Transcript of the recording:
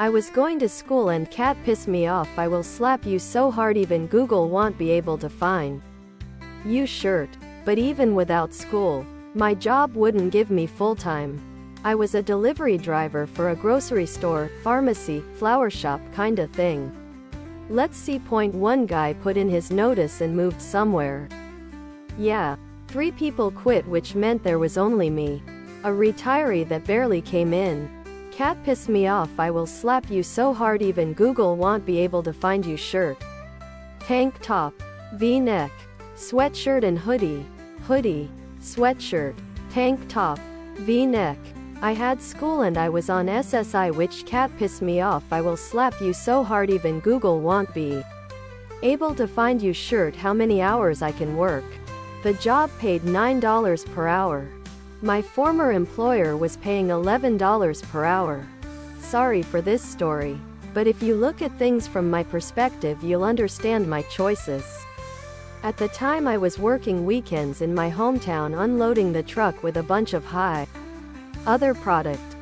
I was going to school and cat pissed me off. I will slap you so hard even Google won't be able to find you shirt. But even without school, my job wouldn't give me full-time. I was a delivery driver for a grocery store, pharmacy, flower shop kinda thing. Let's see. Point 1 guy put in his notice and moved somewhere. Yeah. 3 people quit, which meant there was only me. A retiree that barely came in. Cat pissed me off. I will slap you so hard even Google won't be able to find you shirt. Tank top, V-neck, sweatshirt and hoodie. Hoodie, sweatshirt, tank top, V-neck. I had school and I was on SSI, which cat pissed me off. I will slap you so hard even Google won't be able to find you shirt. How many hours I can work? The job paid $9 per hour. My former employer was paying $11 per hour. Sorry for this story, but if you look at things from my perspective, you'll understand my choices. At the time I was working weekends in my hometown unloading the truck with a bunch of other product.